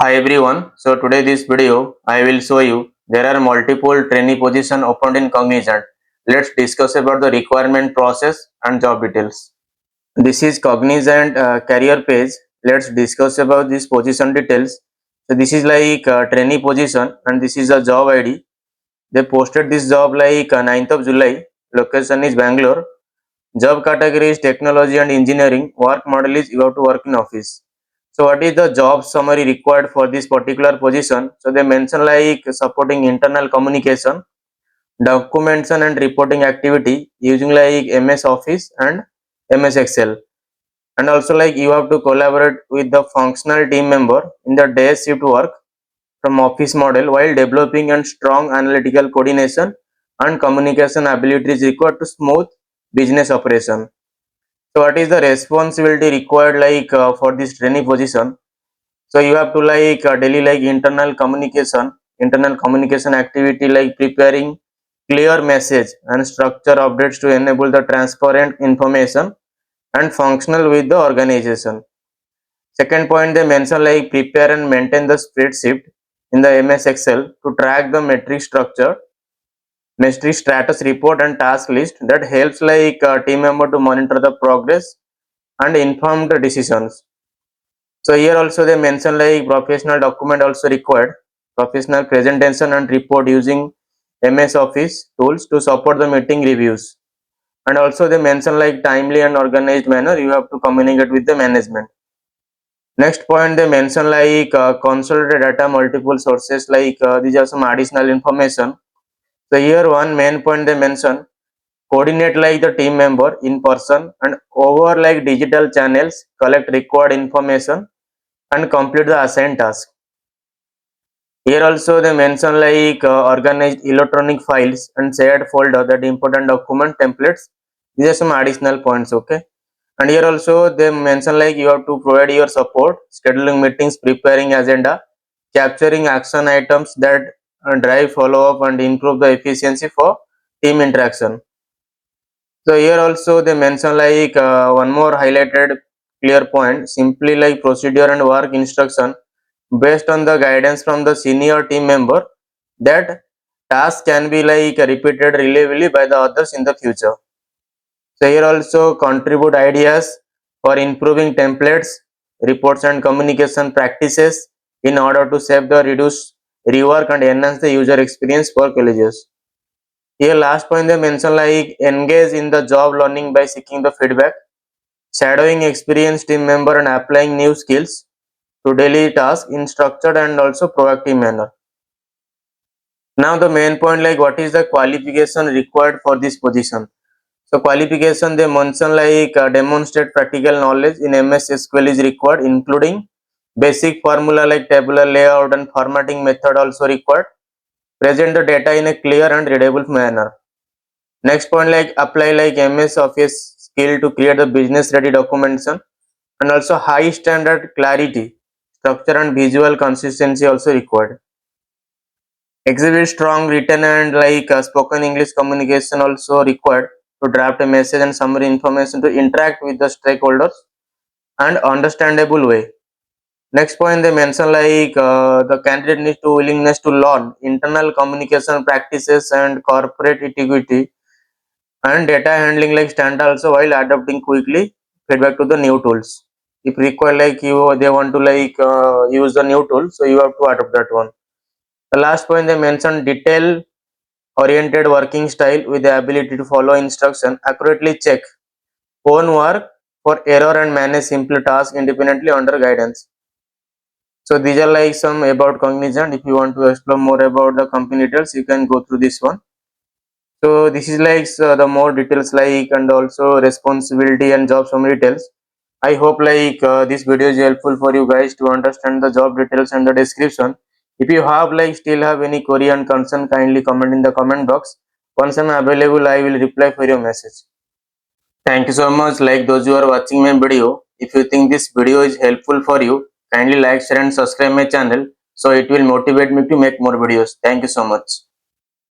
Hi everyone. So today this video I will show you there are multiple trainee position opened in Cognizant. Let's discuss about the requirement process and job details. This is Cognizant career page. Let's discuss about this position details. So this is like trainee position and this is a job ID. They posted this job like 9th of July. Location is Bangalore. Job category is technology and engineering. Work model is you have to work in office. So what is the job summary required for this particular position? So they mention like supporting internal communication, documentation and reporting activity using like MS Office and MS Excel. And also like you have to collaborate with the functional team member in the day shift work from office model while developing and strong analytical coordination and communication ability is required to smooth business operation. So what is the responsibility required like for this trainee position? So you have to like daily like internal communication activity like preparing clear message and structure updates to enable the transparent information and functional with the organization. Second point they mention like prepare and maintain the spreadsheet in the MS Excel to track the metric status report and task list that helps like team member to monitor the progress and informed decisions. So here also they mention like professional document also required, professional presentation and report using MS Office tools to support the meeting reviews. And also they mention like timely and organized manner you have to communicate with the management. Next point they mention like consolidate data multiple sources like these are some additional information. So here one main point they mention coordinate like the team member in person and over like digital channels collect required information and complete the assigned task. Here also they mention like organized electronic files and shared folder that important document templates. These are some additional points, okay. And here also they mention like you have to provide your support, scheduling meetings, preparing agenda, capturing action items that drive follow up and improve the efficiency for team interaction. So here also they mention like one more highlighted clear point, simply like procedure and work instruction based on the guidance from the senior team member that task can be like repeated reliably by the others in the future. So here also contribute ideas for improving templates, reports and communication practices in order to save the reduce rework and enhance the user experience for colleges. Here last point they mention like engage in the job learning by seeking the feedback, shadowing experienced team member and applying new skills to daily tasks in structured and also proactive manner. Now the main point like what is the qualification required for this position. So qualification they mention like demonstrate practical knowledge in MS SQL is required including basic formula like tabular layout and formatting method also required. Present the data in a clear and readable manner. Next point like apply like MS Office skill to create the business ready documentation and also high standard clarity, structure and visual consistency also required. Exhibit strong written and like spoken English communication also required to draft a message and summary information to interact with the stakeholders and understandable way. Next point they mention like the candidate needs to willingness to learn internal communication practices and corporate etiquette and data handling like stand also while adapting quickly feedback to the new tools. If required like you they want to like use the new tool, so you have to adopt that one. The last point they mentioned detail oriented working style with the ability to follow instruction, accurately check own work for error and manage simple tasks independently under guidance. So these are like some about Cognizant. If you want to explore more about the company details, you can go through this one. So this is like the more details like and also responsibility and job summary details. I hope like this video is helpful for you guys to understand the job details and the description. If you have like still have any query and concern, kindly comment in the comment box. Once I'm available, I will reply for your message. Thank you so much. Like those who are watching my video, if you think this video is helpful for you, kindly like, share and subscribe my channel so it will motivate me to make more videos. Thank you so much.